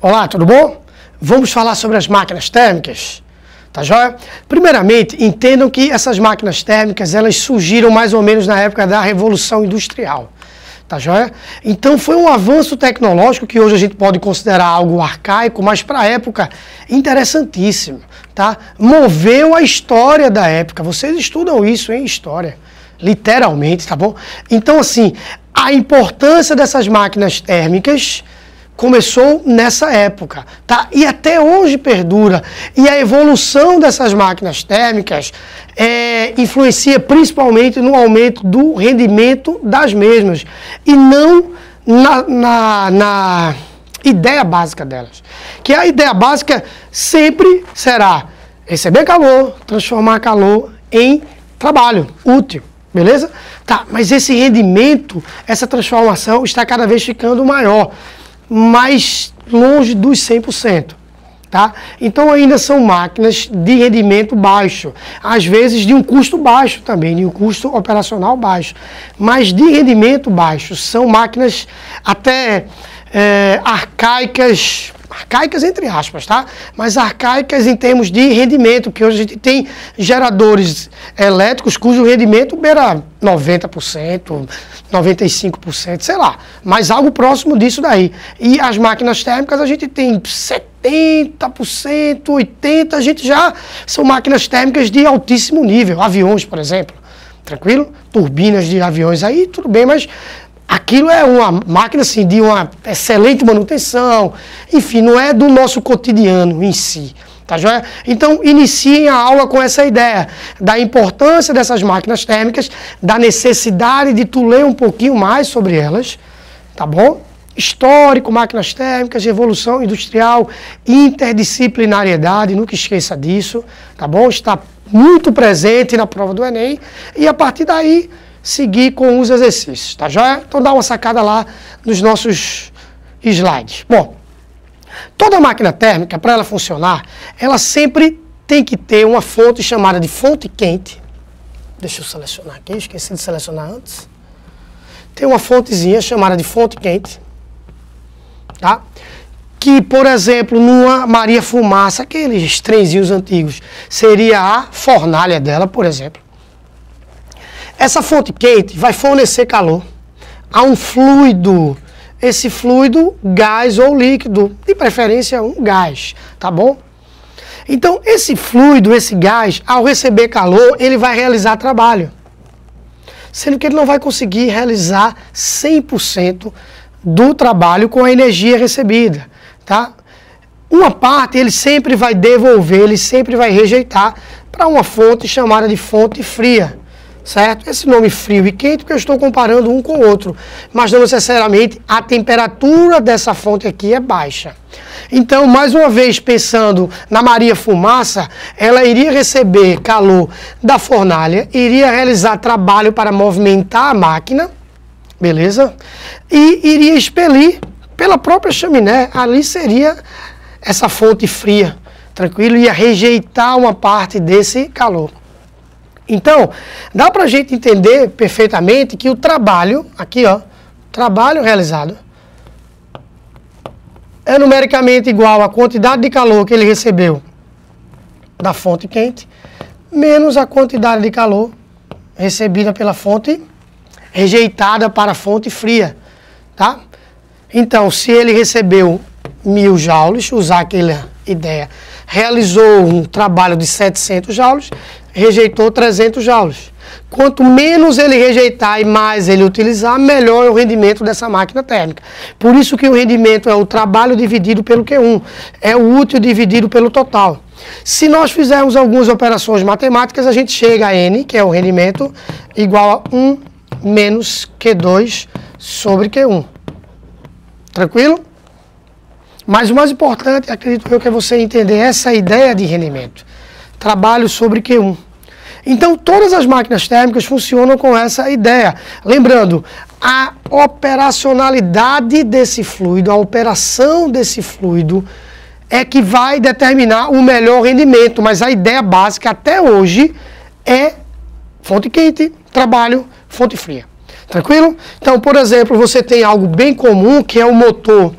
Olá, tudo bom? Vamos falar sobre as máquinas térmicas, tá joia? Primeiramente, entendam que essas máquinas térmicas, elas surgiram mais ou menos na época da Revolução Industrial, tá joia? Então foi um avanço tecnológico que hoje a gente pode considerar algo arcaico, mas para a época interessantíssimo, tá? Moveu a história da época, vocês estudam isso em história, literalmente, tá bom? Então assim, a importância dessas máquinas térmicas começou nessa época, tá? E até hoje perdura. E a evolução dessas máquinas térmicas influencia principalmente no aumento do rendimento das mesmas e não na ideia básica delas. Que a ideia básica sempre será receber calor, transformar calor em trabalho útil. Beleza? Tá, mas esse rendimento, essa transformação está cada vez ficando maior, mais longe dos 100%, tá? Então ainda são máquinas de rendimento baixo, às vezes de um custo baixo também, de um custo operacional baixo, mas de rendimento baixo. São máquinas até arcaicas entre aspas, tá? Mas arcaicas em termos de rendimento, que hoje a gente tem geradores elétricos cujo rendimento beira 90%, 95%, sei lá, mas algo próximo disso daí. E as máquinas térmicas a gente tem 70%, 80%, a gente já são máquinas térmicas de altíssimo nível, aviões, por exemplo, tranquilo? Turbinas de aviões aí, tudo bem, mas aquilo é uma máquina assim, de uma excelente manutenção, enfim, não é do nosso cotidiano em si, tá joia? Então, iniciem a aula com essa ideia da importância dessas máquinas térmicas, da necessidade de tu ler um pouquinho mais sobre elas, tá bom? Histórico, máquinas térmicas, evolução industrial, interdisciplinariedade, nunca esqueça disso, tá bom? Está muito presente na prova do Enem e a partir daí seguir com os exercícios, tá joia? Então dá uma sacada lá nos nossos slides. Bom, toda máquina térmica, para ela funcionar, ela sempre tem que ter uma fonte chamada de fonte quente. Deixa eu selecionar aqui, esqueci de selecionar antes. Tem uma fontezinha chamada de fonte quente, tá? Que, por exemplo, numa Maria Fumaça, aqueles trenzinhos antigos, seria a fornalha dela, por exemplo. Essa fonte quente vai fornecer calor a um fluido, esse fluido gás ou líquido, de preferência um gás, tá bom? Então esse fluido, esse gás, ao receber calor, ele vai realizar trabalho, sendo que ele não vai conseguir realizar 100% do trabalho com a energia recebida, tá? Uma parte ele sempre vai devolver, ele sempre vai rejeitar para uma fonte chamada de fonte fria. Certo? Esse nome frio e quente porque eu estou comparando um com o outro, mas não necessariamente a temperatura dessa fonte aqui é baixa. Então, mais uma vez, pensando na Maria Fumaça, ela iria receber calor da fornalha, iria realizar trabalho para movimentar a máquina, beleza? E iria expelir pela própria chaminé, ali seria essa fonte fria, tranquilo? Ia rejeitar uma parte desse calor. Então, dá para a gente entender perfeitamente que o trabalho, aqui ó, trabalho realizado, é numericamente igual à quantidade de calor que ele recebeu da fonte quente, menos a quantidade de calor recebida pela fonte rejeitada para a fonte fria, tá? Então, se ele recebeu 1000 joules, usar aquela ideia, realizou um trabalho de 700 joules, rejeitou 300 joules. Quanto menos ele rejeitar e mais ele utilizar, melhor é o rendimento dessa máquina térmica. Por isso que o rendimento é o trabalho dividido pelo Q1, é o útil dividido pelo total. Se nós fizermos algumas operações matemáticas, a gente chega a N, que é o rendimento, igual a 1 menos Q2 sobre Q1. Tranquilo? Mas o mais importante, acredito eu, que é você entender essa ideia de rendimento. Trabalho sobre Q1. Então, todas as máquinas térmicas funcionam com essa ideia. Lembrando, a operacionalidade desse fluido, a operação desse fluido é que vai determinar o melhor rendimento. Mas a ideia básica até hoje é fonte quente, trabalho, fonte fria. Tranquilo? Então, por exemplo, você tem algo bem comum que é o motor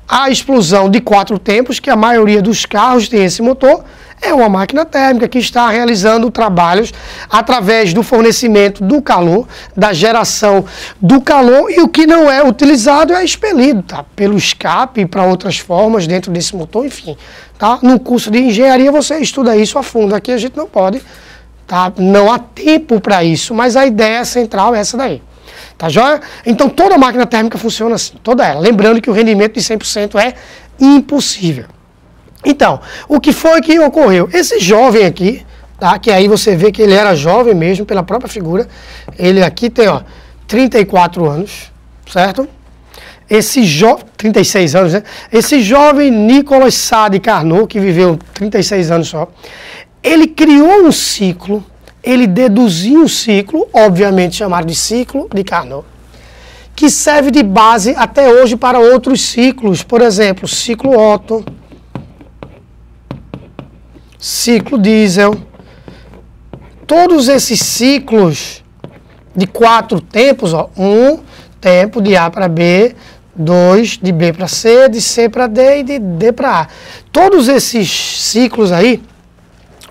a explosão de 4 tempos, que a maioria dos carros tem esse motor, é uma máquina térmica que está realizando trabalhos através do fornecimento do calor, da geração do calor, e o que não é utilizado é expelido, tá? Pelo escape para outras formas dentro desse motor, enfim. Tá? No curso de engenharia você estuda isso a fundo, aqui a gente não pode, tá? Não há tempo para isso, mas a ideia central é essa daí. Tá joia? Então toda máquina térmica funciona assim, toda ela. Lembrando que o rendimento de 100% é impossível. Então, o que foi que ocorreu? Esse jovem aqui, tá? Que aí você vê que ele era jovem mesmo, pela própria figura. Ele aqui tem, ó, 34 anos, certo? Esse jovem, 36 anos, né? Esse jovem Nicolas Sade Carnot, que viveu 36 anos só, ele criou um ciclo, ele deduziu um ciclo, obviamente chamado de ciclo de Carnot, que serve de base até hoje para outros ciclos, por exemplo, ciclo Otto, ciclo diesel. Todos esses ciclos de 4 tempos, ó, 1 tempo de A para B, 2 de B para C, de C para D e de D para A. Todos esses ciclos aí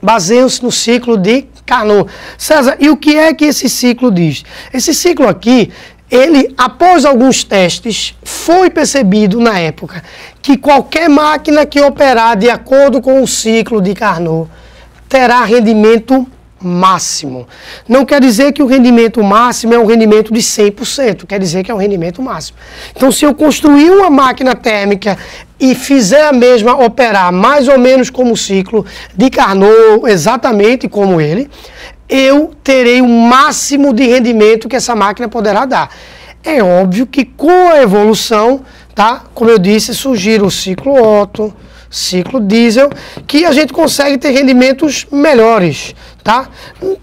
baseiam-se no ciclo de Carnot. César, e o que é que esse ciclo diz? Esse ciclo aqui, ele, após alguns testes, foi percebido na época que qualquer máquina que operar de acordo com o ciclo de Carnot terá rendimento máximo. Não quer dizer que o rendimento máximo é um rendimento de 100%, quer dizer que é um rendimento máximo. Então, se eu construir uma máquina térmica e fizer a mesma operar mais ou menos como o ciclo de Carnot, exatamente como ele, eu terei o máximo de rendimento que essa máquina poderá dar. É óbvio que com a evolução, tá? Como eu disse, surgiram o ciclo Otto, ciclo diesel, que a gente consegue ter rendimentos melhores, tá?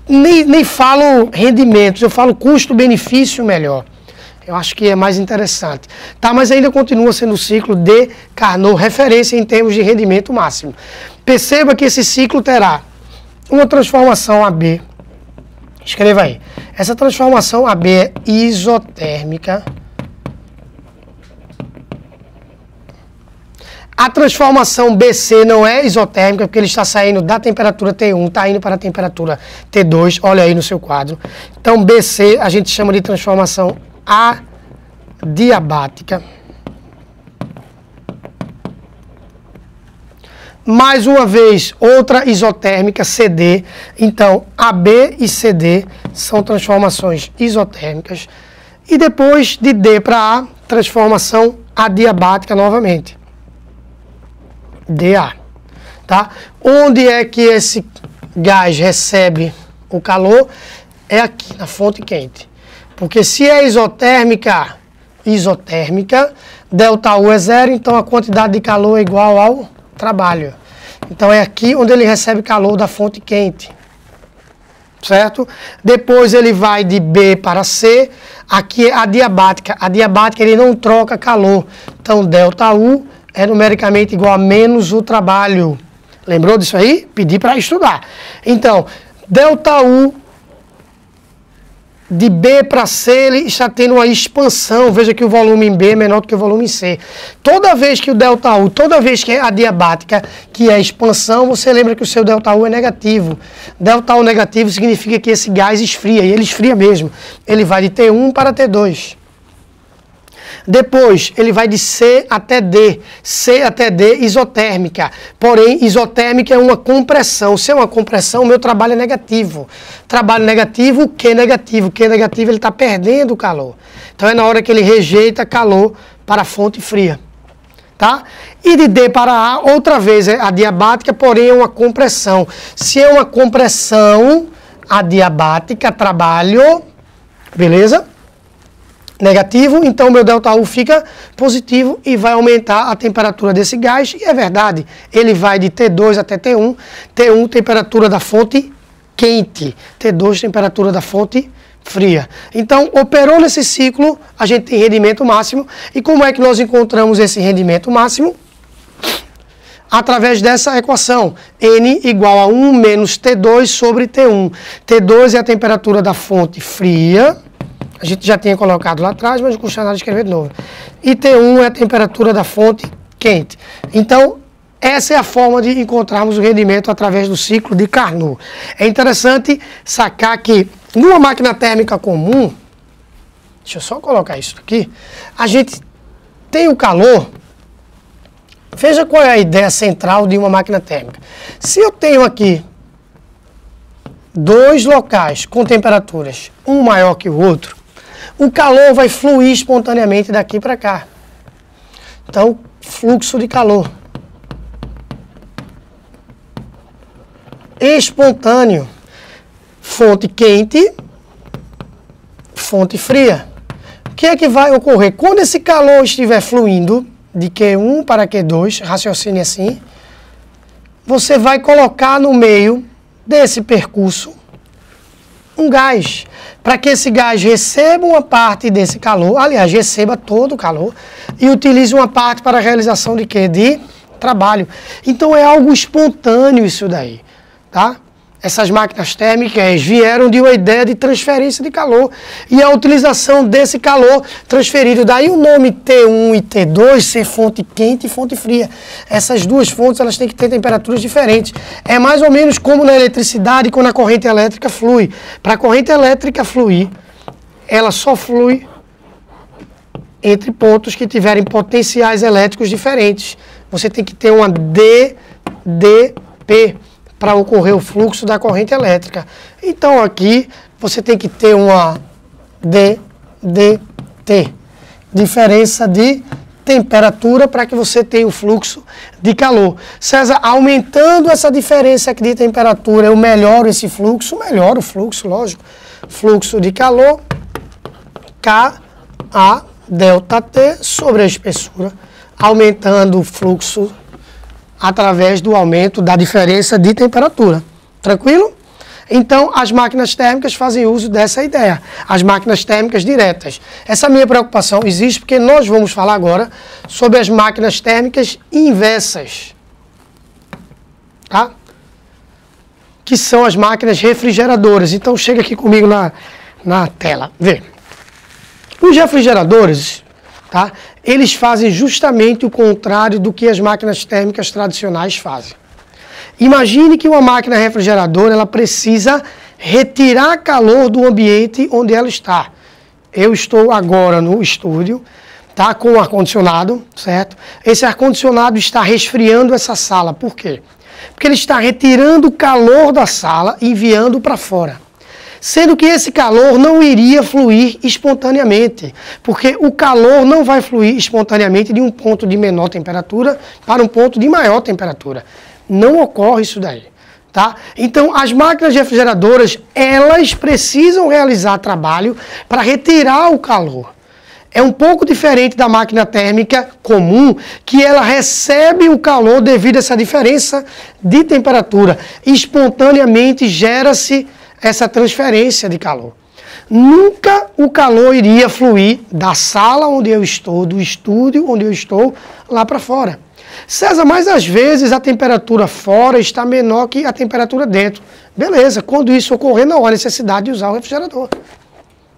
Nem falo rendimentos, eu falo custo-benefício melhor. Eu acho que é mais interessante, tá? Mas ainda continua sendo o ciclo de Carnot, referência em termos de rendimento máximo. Perceba que esse ciclo terá uma transformação AB. Escreva aí. Essa transformação AB é isotérmica. A transformação BC não é isotérmica, porque ele está saindo da temperatura T1, está indo para a temperatura T2, olha aí no seu quadro. Então, BC a gente chama de transformação adiabática. Mais uma vez, outra isotérmica, CD. Então, AB e CD são transformações isotérmicas. E depois de D para A, transformação adiabática novamente. DA. Tá? Onde é que esse gás recebe o calor? É aqui, na fonte quente. Porque se é isotérmica, ΔU é 0, então a quantidade de calor é igual ao trabalho. Então é aqui onde ele recebe calor da fonte quente. Certo? Depois ele vai de B para C. Aqui é adiabática. Adiabática ele não troca calor. Então ΔU é numericamente igual a menos o trabalho. Lembrou disso aí? Pedi para estudar. Então, ΔU de B para C, ele está tendo uma expansão. Veja que o volume em B é menor do que o volume em C. Toda vez que o ΔU, toda vez que é adiabática, que é expansão, você lembra que o seu ΔU é negativo. ΔU negativo significa que esse gás esfria, e ele esfria mesmo. Ele vai de T1 para T2. Depois, ele vai de C até D. C até D, isotérmica. Porém, isotérmica é uma compressão. Se é uma compressão, o meu trabalho é negativo. Trabalho negativo, Q negativo. Q negativo, ele está perdendo calor. Então, é na hora que ele rejeita calor para a fonte fria. Tá? E de D para A, outra vez, é adiabática, porém é uma compressão. Se é uma compressão adiabática, trabalho, beleza? Negativo, então o meu ΔU fica positivo e vai aumentar a temperatura desse gás. E é verdade, ele vai de T2 até T1. T1, temperatura da fonte quente. T2, temperatura da fonte fria. Então, operou nesse ciclo, a gente tem rendimento máximo. E como é que nós encontramos esse rendimento máximo? Através dessa equação, N igual a 1 menos T2 sobre T1. T2 é a temperatura da fonte fria. A gente já tinha colocado lá atrás, mas não custa nada escrever de novo. E T1 é a temperatura da fonte quente. Então, essa é a forma de encontrarmos o rendimento através do ciclo de Carnot. É interessante sacar que numa máquina térmica comum, deixa eu só colocar isso aqui, a gente tem o calor. Veja qual é a ideia central de uma máquina térmica. Se eu tenho aqui dois locais com temperaturas, um maior que o outro, o calor vai fluir espontaneamente daqui para cá. Então, fluxo de calor espontâneo, fonte quente, fonte fria. O que é que vai ocorrer? Quando esse calor estiver fluindo de Q1 para Q2, raciocine assim, você vai colocar no meio desse percurso um gás, para que esse gás receba uma parte desse calor, aliás, receba todo o calor, e utilize uma parte para a realização de quê? De trabalho. Então é algo espontâneo isso daí, tá? Essas máquinas térmicas vieram de uma ideia de transferência de calor e a utilização desse calor transferido. Daí o nome T1 e T2 ser fonte quente e fonte fria. Essas duas fontes elas têm que ter temperaturas diferentes. É mais ou menos como na eletricidade quando a corrente elétrica flui. Para a corrente elétrica fluir, ela só flui entre pontos que tiverem potenciais elétricos diferentes. Você tem que ter uma DDP para ocorrer o fluxo da corrente elétrica. Então aqui você tem que ter uma DDT, diferença de temperatura, para que você tenha o fluxo de calor. César, aumentando essa diferença aqui de temperatura, eu melhoro esse fluxo? Melhoro o fluxo, lógico. Fluxo de calor, Ka delta T sobre a espessura, aumentando o fluxo através do aumento da diferença de temperatura. Tranquilo? Então, as máquinas térmicas fazem uso dessa ideia. As máquinas térmicas diretas. Essa minha preocupação existe porque nós vamos falar agora sobre as máquinas térmicas inversas. Tá? Que são as máquinas refrigeradoras. Então, chega aqui comigo na tela. Vê. Os refrigeradores, tá? Eles fazem justamente o contrário do que as máquinas térmicas tradicionais fazem. Imagine que uma máquina refrigeradora ela precisa retirar calor do ambiente onde ela está. Eu estou agora no estúdio, tá, com o ar-condicionado, certo? Esse ar-condicionado está resfriando essa sala. Por quê? Porque ele está retirando o calor da sala e enviando para fora. Sendo que esse calor não iria fluir espontaneamente, porque o calor não vai fluir espontaneamente de um ponto de menor temperatura para um ponto de maior temperatura. Não ocorre isso daí, tá? Então, as máquinas refrigeradoras, elas precisam realizar trabalho para retirar o calor. É um pouco diferente da máquina térmica comum, que ela recebe o calor devido a essa diferença de temperatura. Espontaneamente gera-se essa transferência de calor. Nunca o calor iria fluir da sala onde eu estou, do estúdio onde eu estou, lá para fora. César, mas às vezes a temperatura fora está menor que a temperatura dentro. Beleza, quando isso ocorrer, não há necessidade de usar o refrigerador.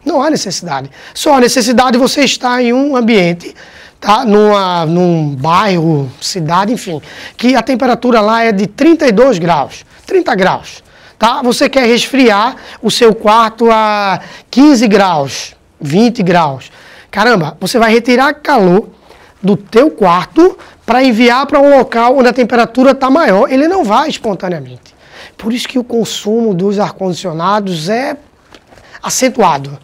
Não há necessidade. Só há necessidade de você estar em um ambiente, tá? Num bairro, cidade, enfim, que a temperatura lá é de 32 graus, 30 graus. Tá? Você quer resfriar o seu quarto a 15 graus, 20 graus. Caramba, você vai retirar calor do teu quarto para enviar para um local onde a temperatura está maior. Ele não vai espontaneamente. Por isso que o consumo dos ar-condicionados é acentuado,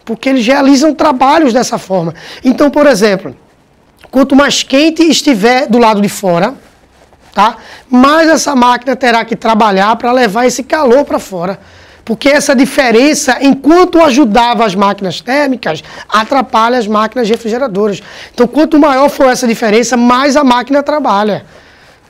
porque eles realizam trabalhos dessa forma. Então, por exemplo, quanto mais quente estiver do lado de fora, tá? Mas essa máquina terá que trabalhar para levar esse calor para fora. Porque essa diferença, enquanto ajudava as máquinas térmicas, atrapalha as máquinas refrigeradoras. Então, quanto maior for essa diferença, mais a máquina trabalha.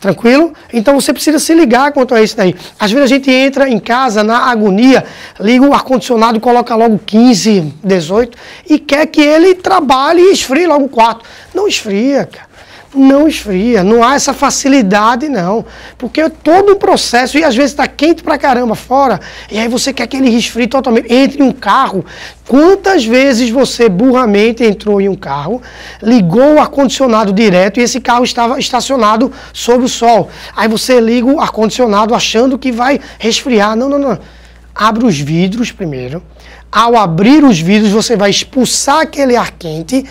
Tranquilo? Então, você precisa se ligar quanto a isso daí. Às vezes a gente entra em casa na agonia, liga o ar-condicionado, coloca logo 15, 18 e quer que ele trabalhe e esfrie logo o quarto. Não esfria, cara. não esfria, não há essa facilidade não, porque todo o processo, e às vezes está quente pra caramba fora, e aí você quer que ele resfrie totalmente. Entre em um carro, quantas vezes você burramente entrou em um carro, ligou o ar-condicionado direto e esse carro estava estacionado sob o sol, aí você liga o ar-condicionado achando que vai resfriar, não, abre os vidros primeiro, ao abrir os vidros você vai expulsar aquele ar quente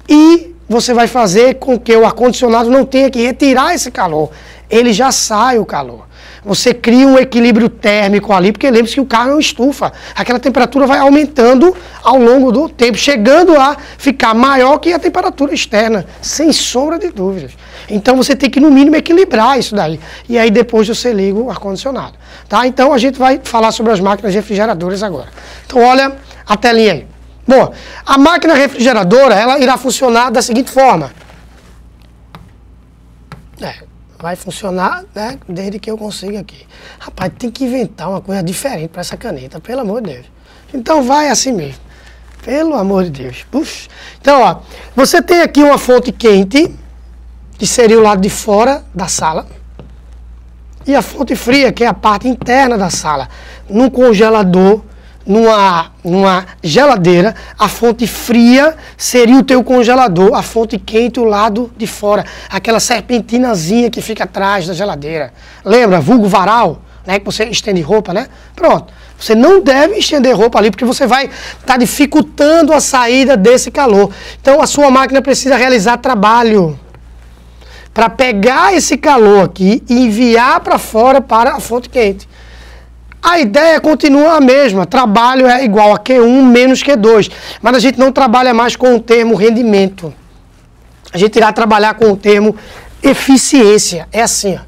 e você vai fazer com que o ar-condicionado não tenha que retirar esse calor. Ele já sai o calor. Você cria um equilíbrio térmico ali, porque lembre-se que o carro é uma estufa. Aquela temperatura vai aumentando ao longo do tempo, chegando a ficar maior que a temperatura externa, sem sombra de dúvidas. Então você tem que, no mínimo, equilibrar isso daí. E aí depois você liga o ar-condicionado. Tá? Então a gente vai falar sobre as máquinas refrigeradoras agora. Então olha a telinha aí. Bom, a máquina refrigeradora, ela irá funcionar da seguinte forma. Vai funcionar, né, desde que eu consiga aqui. Rapaz, tem que inventar uma coisa diferente para essa caneta, pelo amor de Deus. Então vai assim mesmo, pelo amor de Deus. Puxa. Então, ó, você tem aqui uma fonte quente, que seria o lado de fora da sala, e a fonte fria, que é a parte interna da sala. Num congelador, numa geladeira, a fonte fria seria o teu congelador, a fonte quente o lado de fora, aquela serpentinazinha que fica atrás da geladeira. Lembra, vulgo varal, né, que você estende roupa, né? Pronto. Você não deve estender roupa ali, porque você vai estar dificultando a saída desse calor. Então a sua máquina precisa realizar trabalho para pegar esse calor aqui e enviar para fora para a fonte quente. A ideia continua a mesma, trabalho é igual a Q1 menos Q2, mas a gente não trabalha mais com o termo rendimento. A gente irá trabalhar com o termo eficiência, é assim, ó.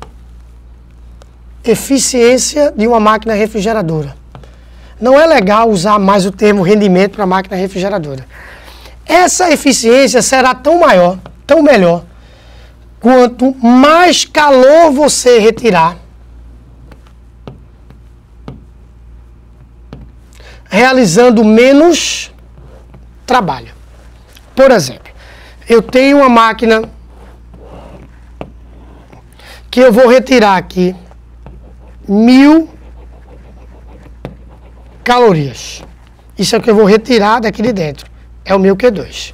Eficiência de uma máquina refrigeradora. Não é legal usar mais o termo rendimento para máquina refrigeradora. Essa eficiência será tão maior, tão melhor, quanto mais calor você retirar, realizando menos trabalho. Por exemplo, eu tenho uma máquina que eu vou retirar aqui 1000 calorias. Isso é o que eu vou retirar daqui de dentro. É o meu Q2.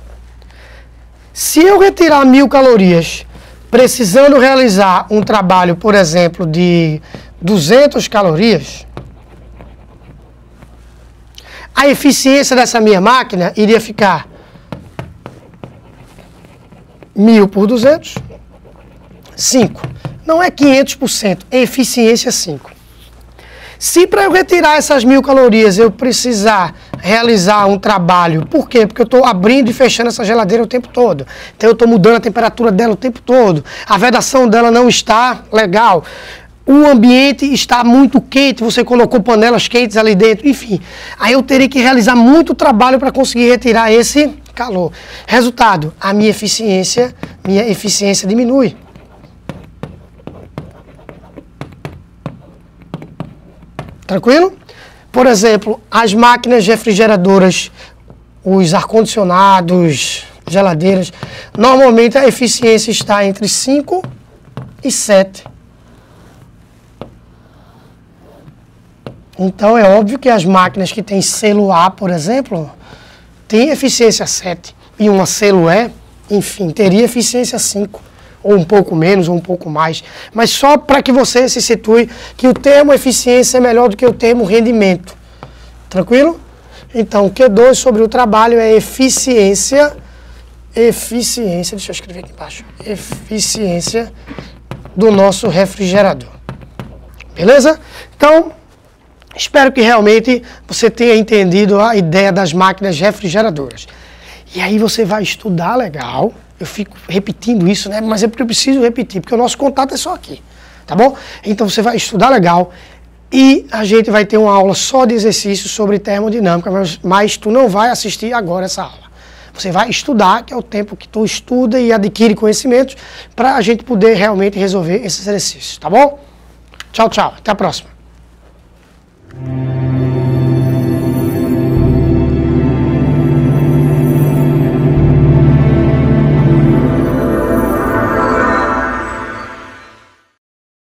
Se eu retirar 1000 calorias, precisando realizar um trabalho, por exemplo, de 200 calorias, a eficiência dessa minha máquina iria ficar 1000 por 200, 5. Não é 500%, é eficiência 5. Se para eu retirar essas 1000 calorias eu precisar realizar um trabalho, por quê? Porque eu estou abrindo e fechando essa geladeira o tempo todo. Então eu estou mudando a temperatura dela o tempo todo. A vedação dela não está legal. O ambiente está muito quente, você colocou panelas quentes ali dentro, enfim. Aí eu teria que realizar muito trabalho para conseguir retirar esse calor. Resultado, a minha eficiência diminui. Tranquilo? Por exemplo, as máquinas refrigeradoras, os ar-condicionados, geladeiras, normalmente a eficiência está entre 5 e 7. Então é óbvio que as máquinas que têm selo A, por exemplo, têm eficiência 7. E uma selo E, enfim, teria eficiência 5. Ou um pouco menos, ou um pouco mais. Mas só para que você se situe que o termo eficiência é melhor do que o termo rendimento. Tranquilo? Então, Q2 sobre o trabalho é eficiência, deixa eu escrever aqui embaixo, eficiência do nosso refrigerador. Beleza? Então, espero que realmente você tenha entendido a ideia das máquinas refrigeradoras. E aí você vai estudar legal. Eu fico repetindo isso, né? Mas é porque eu preciso repetir, porque o nosso contato é só aqui, tá bom? Então você vai estudar legal e a gente vai ter uma aula só de exercícios sobre termodinâmica, mas tu não vai assistir agora essa aula. Você vai estudar, que é o tempo que tu estuda e adquire conhecimentos para a gente poder realmente resolver esses exercícios, tá bom? Tchau, tchau. Até a próxima.